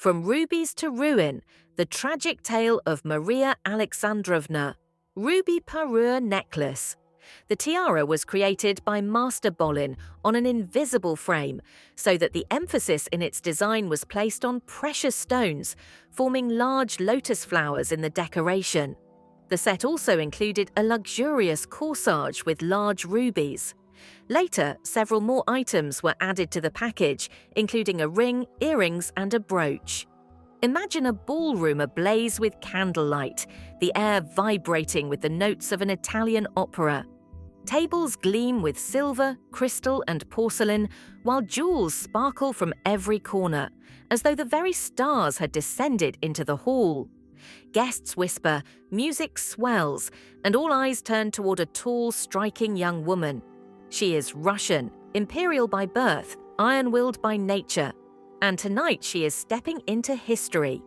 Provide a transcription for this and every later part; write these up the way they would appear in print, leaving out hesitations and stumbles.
From Rubies to Ruin, the tragic tale of Maria Alexandrovna, ruby parure necklace. The tiara was created by Master Bolin on an invisible frame, so that the emphasis in its design was placed on precious stones, forming large lotus flowers in the decoration. The set also included a luxurious corsage with large rubies. Later, several more items were added to the package, including a ring, earrings, and a brooch. Imagine a ballroom ablaze with candlelight, the air vibrating with the notes of an Italian opera. Tables gleam with silver, crystal, and porcelain, while jewels sparkle from every corner, as though the very stars had descended into the hall. Guests whisper, music swells, and all eyes turn toward a tall, striking young woman. She is Russian, imperial by birth, iron-willed by nature, and tonight she is stepping into history.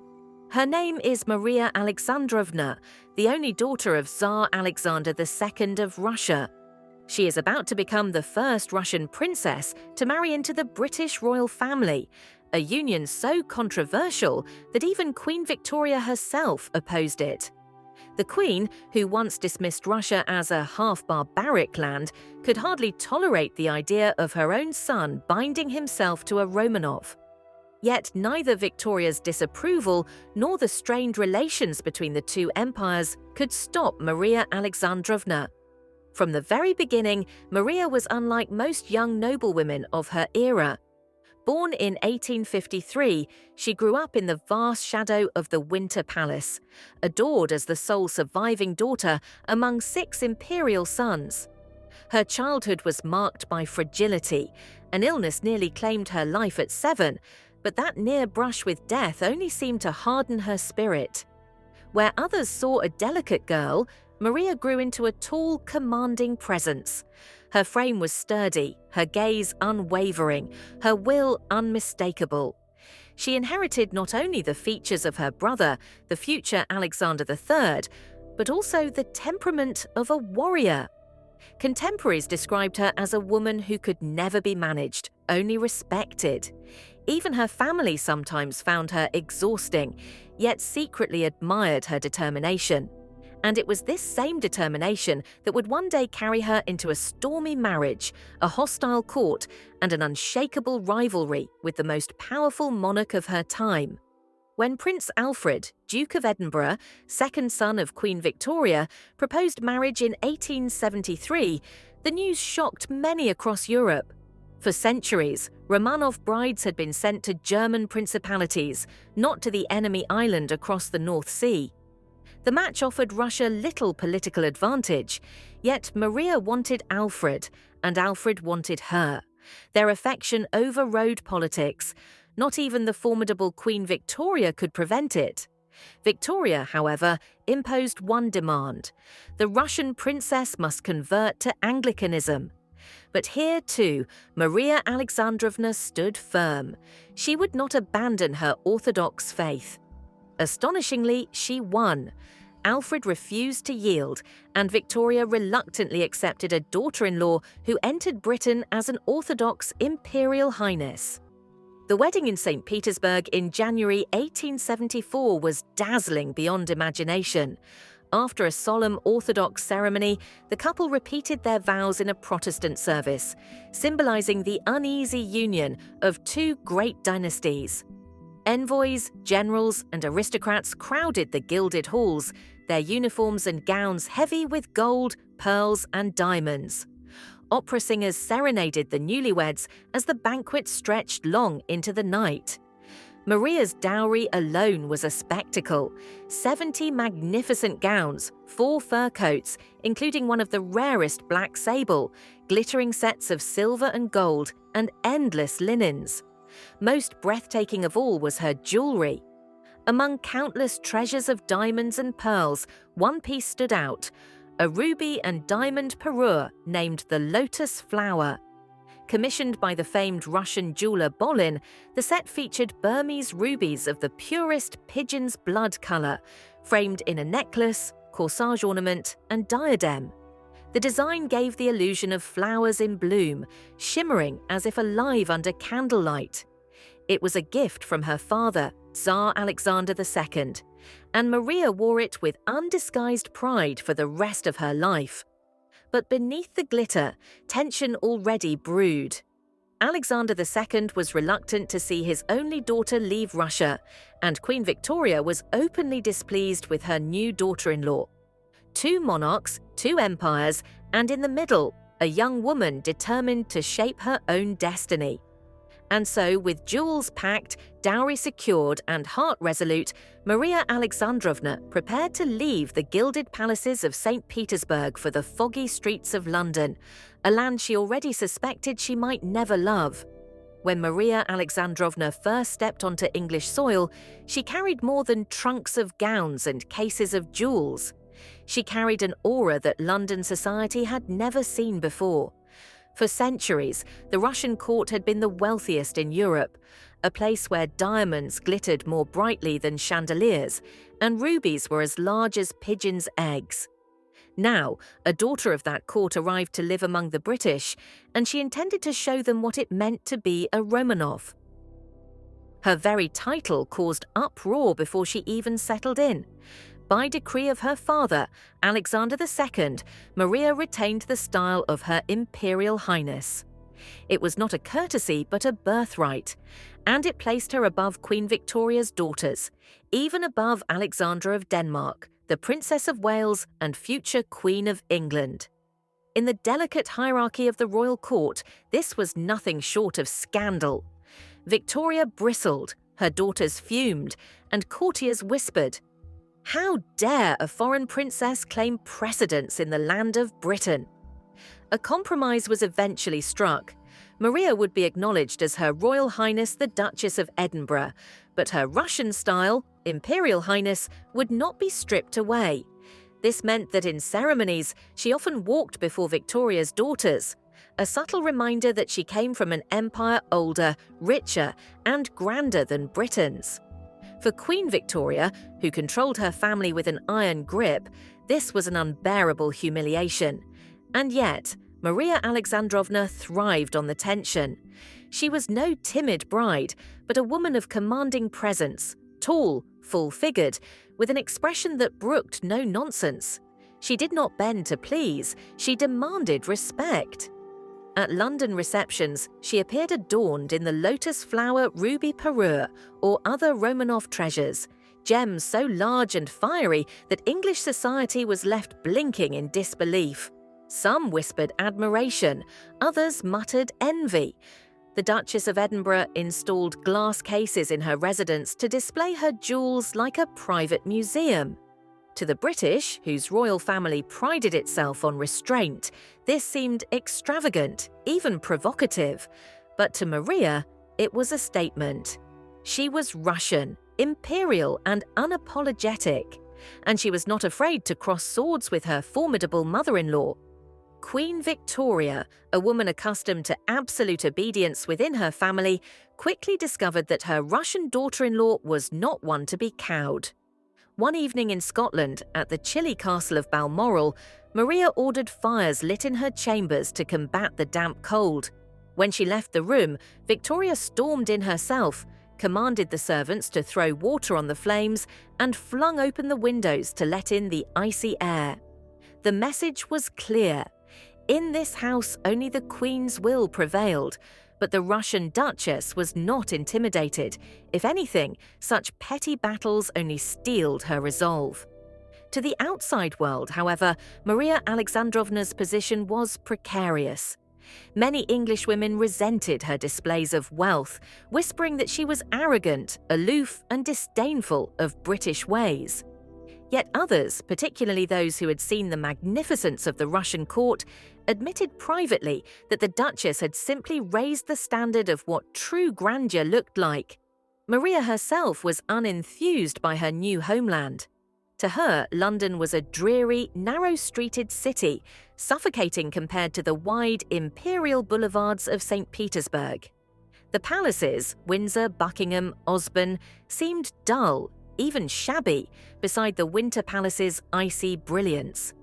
Her name is Maria Alexandrovna, the only daughter of Tsar Alexander II of Russia. She is about to become the first Russian princess to marry into the British royal family, a union so controversial that even Queen Victoria herself opposed it. The Queen, who once dismissed Russia as a half-barbaric land, could hardly tolerate the idea of her own son binding himself to a Romanov. Yet neither Victoria's disapproval nor the strained relations between the two empires could stop Maria Alexandrovna. From the very beginning, Maria was unlike most young noblewomen of her era. Born in 1853, she grew up in the vast shadow of the Winter Palace, adored as the sole surviving daughter among 6 imperial sons. Her childhood was marked by fragility. An illness nearly claimed her life at 7, but that near brush with death only seemed to harden her spirit. Where others saw a delicate girl, Maria grew into a tall, commanding presence. Her frame was sturdy, her gaze unwavering, her will unmistakable. She inherited not only the features of her brother, the future Alexander III, but also the temperament of a warrior. Contemporaries described her as a woman who could never be managed, only respected. Even her family sometimes found her exhausting, yet secretly admired her determination. And it was this same determination that would one day carry her into a stormy marriage, a hostile court, and an unshakable rivalry with the most powerful monarch of her time. When Prince Alfred, Duke of Edinburgh, second son of Queen Victoria, proposed marriage in 1873, the news shocked many across Europe. For centuries, Romanov brides had been sent to German principalities, not to the enemy island across the North Sea. The match offered Russia little political advantage, yet Maria wanted Alfred, and Alfred wanted her. Their affection overrode politics. Not even the formidable Queen Victoria could prevent it. Victoria, however, imposed one demand. The Russian princess must convert to Anglicanism. But here, too, Maria Alexandrovna stood firm. She would not abandon her Orthodox faith. Astonishingly, she won. Alfred refused to yield, and Victoria reluctantly accepted a daughter-in-law who entered Britain as an Orthodox Imperial Highness. The wedding in St. Petersburg in January 1874 was dazzling beyond imagination. After a solemn Orthodox ceremony, the couple repeated their vows in a Protestant service, symbolizing the uneasy union of 2 great dynasties. Envoys, generals, and aristocrats crowded the gilded halls, their uniforms and gowns heavy with gold, pearls, and diamonds. Opera singers serenaded the newlyweds as the banquet stretched long into the night. Maria's dowry alone was a spectacle. 70 magnificent gowns, 4 fur coats, including one of the rarest black sable, glittering sets of silver and gold, and endless linens. Most breathtaking of all was her jewellery. Among countless treasures of diamonds and pearls, one piece stood out, a ruby and diamond parure named the Lotus Flower. Commissioned by the famed Russian jeweller Bolin, the set featured Burmese rubies of the purest pigeon's blood colour, framed in a necklace, corsage ornament, and diadem. The design gave the illusion of flowers in bloom, shimmering as if alive under candlelight. It was a gift from her father, Tsar Alexander II, and Maria wore it with undisguised pride for the rest of her life. But beneath the glitter, tension already brewed. Alexander II was reluctant to see his only daughter leave Russia, and Queen Victoria was openly displeased with her new daughter-in-law. Two monarchs, two empires, and in the middle, a young woman determined to shape her own destiny. And so, with jewels packed, dowry secured, and heart resolute, Maria Alexandrovna prepared to leave the gilded palaces of St. Petersburg for the foggy streets of London, a land she already suspected she might never love. When Maria Alexandrovna first stepped onto English soil, she carried more than trunks of gowns and cases of jewels. She carried an aura that London society had never seen before. For centuries, the Russian court had been the wealthiest in Europe, a place where diamonds glittered more brightly than chandeliers, and rubies were as large as pigeons' eggs. Now, a daughter of that court arrived to live among the British, and she intended to show them what it meant to be a Romanov. Her very title caused uproar before she even settled in. By decree of her father, Alexander II, Maria retained the style of Her Imperial Highness. It was not a courtesy but a birthright, and it placed her above Queen Victoria's daughters, even above Alexandra of Denmark, the Princess of Wales and future Queen of England. In the delicate hierarchy of the royal court, this was nothing short of scandal. Victoria bristled, her daughters fumed, and courtiers whispered, "How dare a foreign princess claim precedence in the land of Britain?" A compromise was eventually struck. Maria would be acknowledged as Her Royal Highness the Duchess of Edinburgh, but her Russian style, Imperial Highness, would not be stripped away. This meant that in ceremonies, she often walked before Victoria's daughters, a subtle reminder that she came from an empire older, richer, and grander than Britain's. For Queen Victoria, who controlled her family with an iron grip, this was an unbearable humiliation. And yet, Maria Alexandrovna thrived on the tension. She was no timid bride, but a woman of commanding presence, tall, full-figured, with an expression that brooked no nonsense. She did not bend to please, she demanded respect. At London receptions, she appeared adorned in the lotus flower ruby parure or other Romanov treasures, gems so large and fiery that English society was left blinking in disbelief. Some whispered admiration, others muttered envy. The Duchess of Edinburgh installed glass cases in her residence to display her jewels like a private museum. To the British, whose royal family prided itself on restraint, this seemed extravagant, even provocative. But to Maria, it was a statement. She was Russian, imperial, and unapologetic, and she was not afraid to cross swords with her formidable mother-in-law. Queen Victoria, a woman accustomed to absolute obedience within her family, quickly discovered that her Russian daughter-in-law was not one to be cowed. One evening in Scotland, at the chilly castle of Balmoral, Maria ordered fires lit in her chambers to combat the damp cold. When she left the room, Victoria stormed in herself, commanded the servants to throw water on the flames, and flung open the windows to let in the icy air. The message was clear. In this house, only the Queen's will prevailed, but the Russian Duchess was not intimidated. If anything, such petty battles only steeled her resolve. To the outside world, however, Maria Alexandrovna's position was precarious. Many English women resented her displays of wealth, whispering that she was arrogant, aloof, and disdainful of British ways. Yet others, particularly those who had seen the magnificence of the Russian court, admitted privately that the Duchess had simply raised the standard of what true grandeur looked like. Maria herself was unenthused by her new homeland. To her, London was a dreary, narrow-streeted city, suffocating compared to the wide imperial boulevards of St. Petersburg. The palaces, Windsor, Buckingham, Osborne, seemed dull, even shabby, beside the Winter Palace's icy brilliance.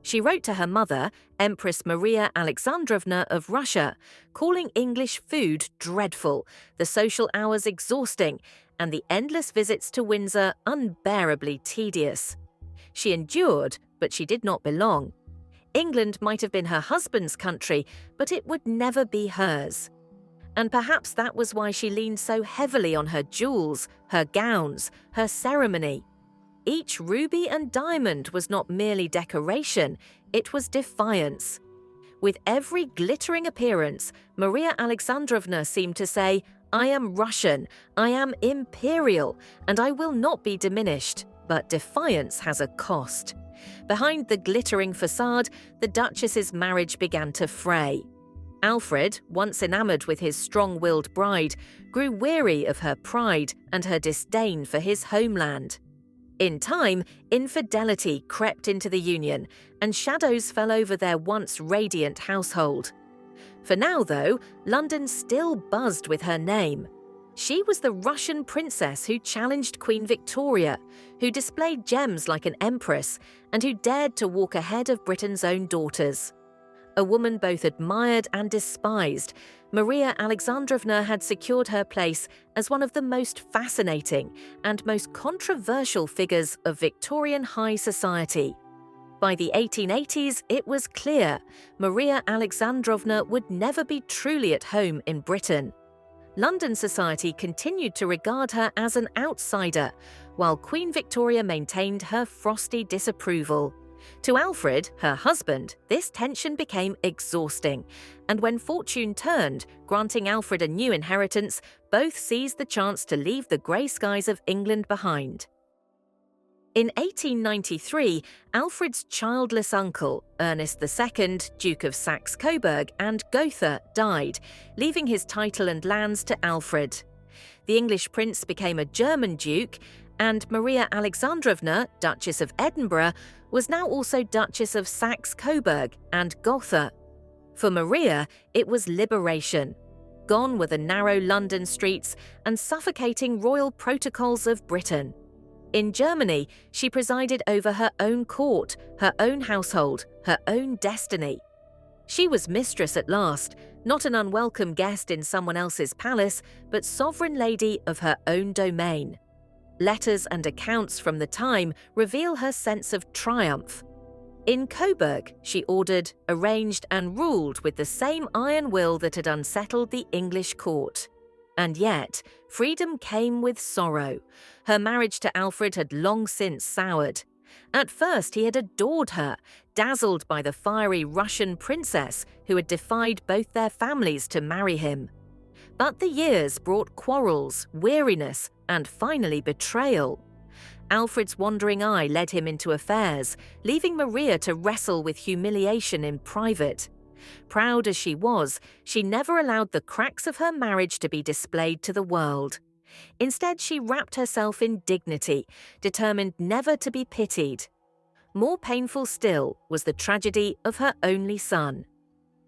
She wrote to her mother, Empress Maria Alexandrovna of Russia, calling English food dreadful, the social hours exhausting, and the endless visits to Windsor unbearably tedious. She endured, but she did not belong. England might have been her husband's country, but it would never be hers. And perhaps that was why she leaned so heavily on her jewels, her gowns, her ceremony. Each ruby and diamond was not merely decoration, it was defiance. With every glittering appearance, Maria Alexandrovna seemed to say, "I am Russian, I am imperial, and I will not be diminished." But defiance has a cost. Behind the glittering facade, the Duchess's marriage began to fray. Alfred, once enamored with his strong-willed bride, grew weary of her pride and her disdain for his homeland. In time, infidelity crept into the union, and shadows fell over their once radiant household. For now, though, London still buzzed with her name. She was the Russian princess who challenged Queen Victoria, who displayed gems like an empress, and who dared to walk ahead of Britain's own daughters. A woman both admired and despised, Maria Alexandrovna had secured her place as one of the most fascinating and most controversial figures of Victorian high society. By the 1880s, it was clear Maria Alexandrovna would never be truly at home in Britain. London society continued to regard her as an outsider, while Queen Victoria maintained her frosty disapproval. To Alfred, her husband, this tension became exhausting, and when fortune turned, granting Alfred a new inheritance, both seized the chance to leave the grey skies of England behind. In 1893, Alfred's childless uncle, Ernest II, Duke of Saxe-Coburg and Gotha, died, leaving his title and lands to Alfred. The English prince became a German duke, and Maria Alexandrovna, Duchess of Edinburgh, was now also Duchess of Saxe-Coburg and Gotha. For Maria, it was liberation. Gone were the narrow London streets and suffocating royal protocols of Britain. In Germany, she presided over her own court, her own household, her own destiny. She was mistress at last, not an unwelcome guest in someone else's palace, but sovereign lady of her own domain. Letters and accounts from the time reveal her sense of triumph. In Coburg, she ordered, arranged and ruled with the same iron will that had unsettled the English court. And yet, freedom came with sorrow. Her marriage to Alfred had long since soured. At first, he had adored her, dazzled by the fiery Russian princess who had defied both their families to marry him. But the years brought quarrels, weariness, and finally betrayal. Alfred's wandering eye led him into affairs, leaving Maria to wrestle with humiliation in private. Proud as she was, she never allowed the cracks of her marriage to be displayed to the world. Instead, she wrapped herself in dignity, determined never to be pitied. More painful still was the tragedy of her only son.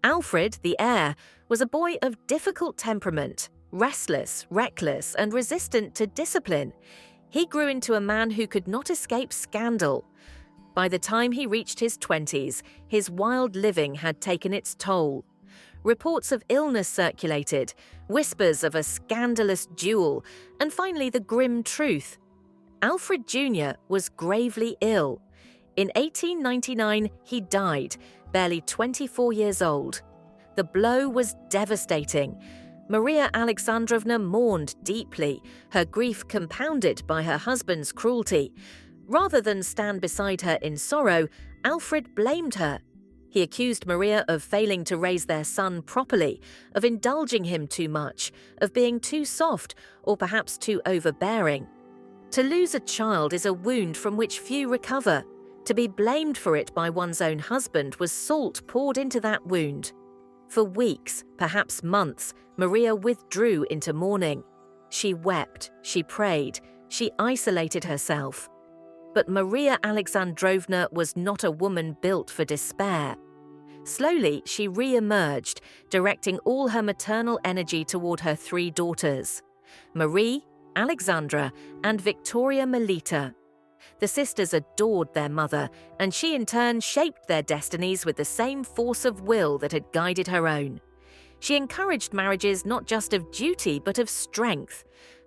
Alfred, the heir, was a boy of difficult temperament, restless, reckless, and resistant to discipline. He grew into a man who could not escape scandal. By the time he reached his 20s, his wild living had taken its toll. Reports of illness circulated, whispers of a scandalous duel, and finally the grim truth. Alfred Jr. was gravely ill. In 1899, he died, barely 24 years old. The blow was devastating. Maria Alexandrovna mourned deeply, her grief compounded by her husband's cruelty. Rather than stand beside her in sorrow, Alfred blamed her. He accused Maria of failing to raise their son properly, of indulging him too much, of being too soft, or perhaps too overbearing. To lose a child is a wound from which few recover. To be blamed for it by one's own husband was salt poured into that wound. For weeks, perhaps months, Maria withdrew into mourning. She wept, she prayed, she isolated herself. But Maria Alexandrovna was not a woman built for despair. Slowly, she re-emerged, directing all her maternal energy toward her three daughters, Marie, Alexandra, and Victoria Melita. The sisters adored their mother, and she in turn shaped their destinies with the same force of will that had guided her own. She encouraged marriages not just of duty but of strength.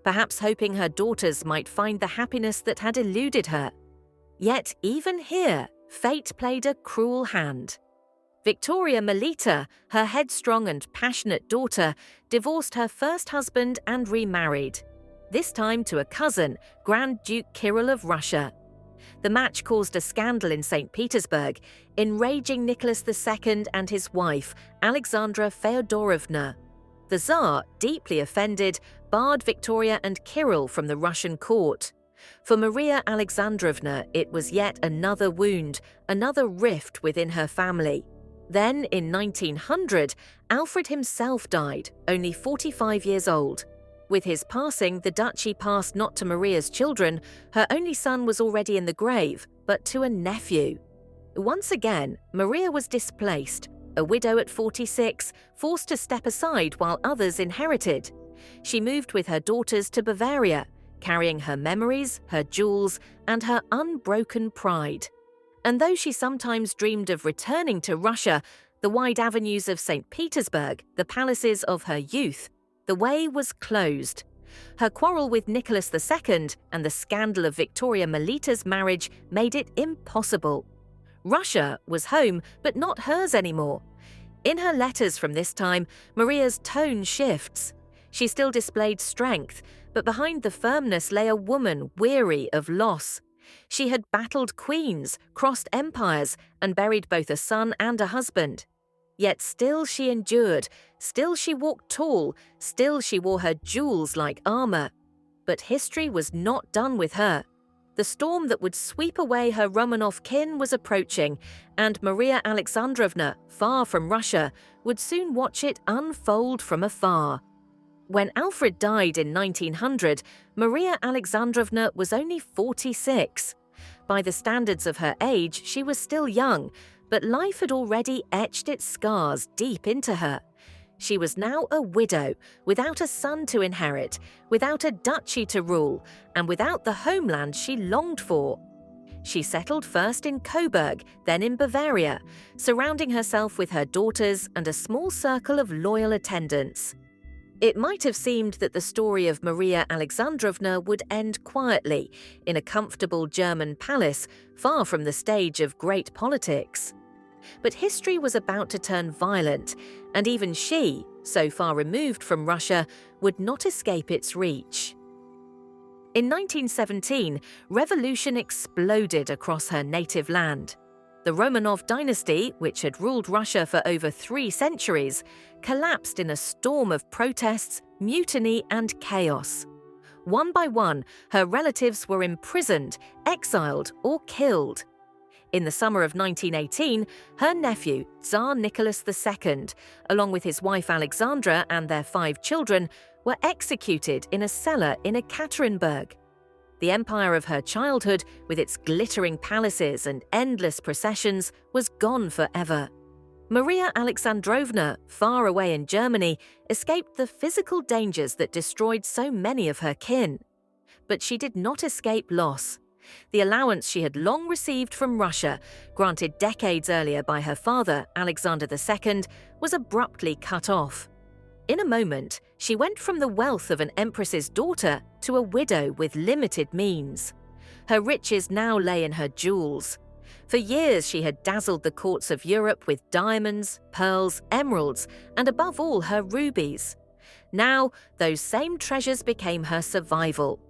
perhaps hoping her daughters might find the happiness that had eluded her. Yet even here, fate played a cruel hand. Victoria Melita, her headstrong and passionate daughter, divorced her first husband and remarried, this time to a cousin, Grand Duke Kirill of Russia. The match caused a scandal in St. Petersburg, enraging Nicholas II and his wife, Alexandra Feodorovna. The Tsar, deeply offended, barred Victoria and Kirill from the Russian court. For Maria Alexandrovna, it was yet another wound, another rift within her family. Then, in 1900, Alfred himself died, only 45 years old. With his passing, the duchy passed not to Maria's children, her only son was already in the grave, but to a nephew. Once again, Maria was displaced, a widow at 46, forced to step aside while others inherited. She moved with her daughters to Bavaria, carrying her memories, her jewels, and her unbroken pride. And though she sometimes dreamed of returning to Russia, the wide avenues of St. Petersburg, the palaces of her youth, the way was closed. Her quarrel with Nicholas II and the scandal of Victoria Melita's marriage made it impossible. Russia was home, but not hers anymore. In her letters from this time, Maria's tone shifts. She still displayed strength, but behind the firmness lay a woman weary of loss. She had battled queens, crossed empires, and buried both a son and a husband. Yet still she endured, still she walked tall, still she wore her jewels like armor. But history was not done with her. The storm that would sweep away her Romanov kin was approaching, and Maria Alexandrovna, far from Russia, would soon watch it unfold from afar. When Alfred died in 1900, Maria Alexandrovna was only 46. By the standards of her age, she was still young, but life had already etched its scars deep into her. She was now a widow, without a son to inherit, without a duchy to rule, and without the homeland she longed for. She settled first in Coburg, then in Bavaria, surrounding herself with her daughters and a small circle of loyal attendants. It might have seemed that the story of Maria Alexandrovna would end quietly, in a comfortable German palace, far from the stage of great politics. But history was about to turn violent, and even she, so far removed from Russia, would not escape its reach. In 1917, revolution exploded across her native land. The Romanov dynasty, which had ruled Russia for over 3 centuries, collapsed in a storm of protests, mutiny, and chaos. One by one, her relatives were imprisoned, exiled, or killed. In the summer of 1918, her nephew, Tsar Nicholas II, along with his wife Alexandra and their 5 children, were executed in a cellar in Ekaterinburg. The empire of her childhood, with its glittering palaces and endless processions, was gone forever. Maria Alexandrovna, far away in Germany, escaped the physical dangers that destroyed so many of her kin. But she did not escape loss. The allowance she had long received from Russia, granted decades earlier by her father, Alexander II, was abruptly cut off. In a moment, she went from the wealth of an empress's daughter to a widow with limited means. Her riches now lay in her jewels. For years she had dazzled the courts of Europe with diamonds, pearls, emeralds, and above all her rubies. Now, those same treasures became her survival.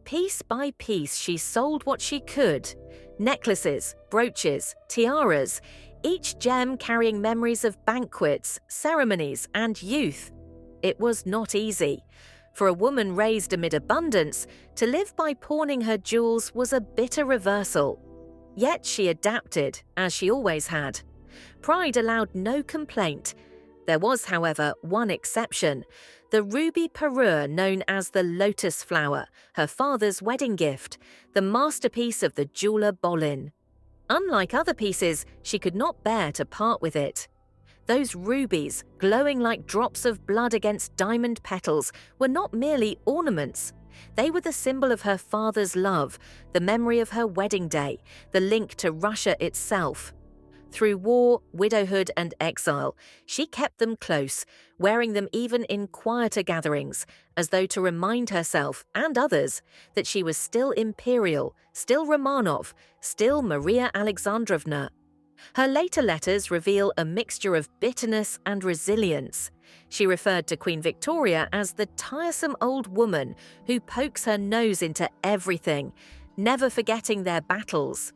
Piece by piece she sold what she could: necklaces, brooches, tiaras, each gem carrying memories of banquets, ceremonies, and youth. It was not easy. For a woman raised amid abundance, to live by pawning her jewels was a bitter reversal. Yet she adapted, as she always had. Pride allowed no complaint. There was, however, one exception: the ruby parure known as the lotus flower, her father's wedding gift, the masterpiece of the jeweller Bolin. Unlike other pieces, she could not bear to part with it. Those rubies, glowing like drops of blood against diamond petals, were not merely ornaments. They were the symbol of her father's love, the memory of her wedding day, the link to Russia itself. Through war, widowhood, and exile, she kept them close, wearing them even in quieter gatherings, as though to remind herself and others that she was still imperial, still Romanov, still Maria Alexandrovna. Her later letters reveal a mixture of bitterness and resilience. She referred to Queen Victoria as the tiresome old woman who pokes her nose into everything, never forgetting their battles.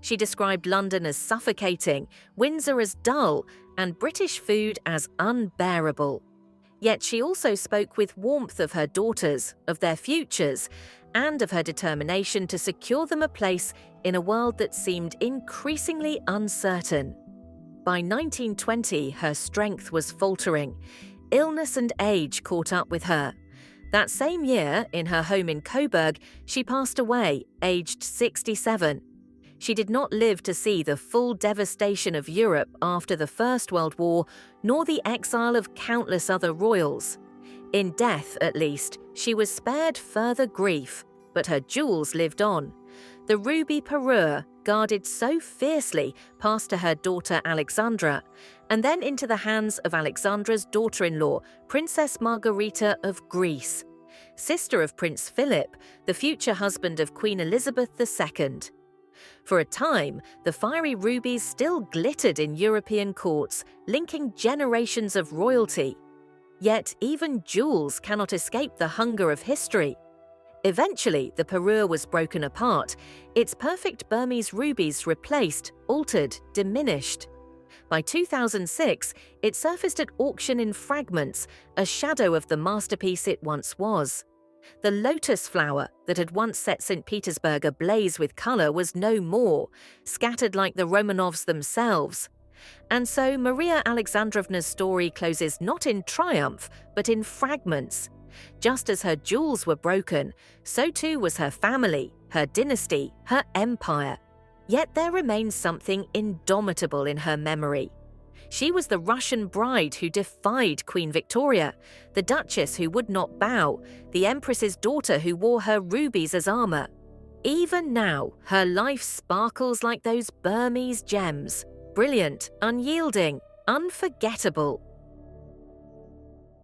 She described London as suffocating, Windsor as dull, and British food as unbearable. Yet she also spoke with warmth of her daughters, of their futures, and of her determination to secure them a place in a world that seemed increasingly uncertain. By 1920, her strength was faltering. Illness and age caught up with her. That same year, in her home in Coburg, she passed away, aged 67. She did not live to see the full devastation of Europe after the First World War, nor the exile of countless other royals. In death, at least, she was spared further grief, but her jewels lived on. The ruby parure, guarded so fiercely, passed to her daughter Alexandra, and then into the hands of Alexandra's daughter-in-law, Princess Margarita of Greece, sister of Prince Philip, the future husband of Queen Elizabeth II. For a time, the fiery rubies still glittered in European courts, linking generations of royalty. Yet even jewels cannot escape the hunger of history. Eventually, the parure was broken apart, its perfect Burmese rubies replaced, altered, diminished. By 2006, it surfaced at auction in fragments, a shadow of the masterpiece it once was. The lotus flower that had once set St. Petersburg ablaze with colour was no more, scattered like the Romanovs themselves. And so Maria Alexandrovna's story closes not in triumph, but in fragments. Just as her jewels were broken, so too was her family, her dynasty, her empire. Yet there remains something indomitable in her memory. She was the Russian bride who defied Queen Victoria, the Duchess who would not bow, the Empress's daughter who wore her rubies as armour. Even now, her life sparkles like those Burmese gems, brilliant, unyielding, unforgettable.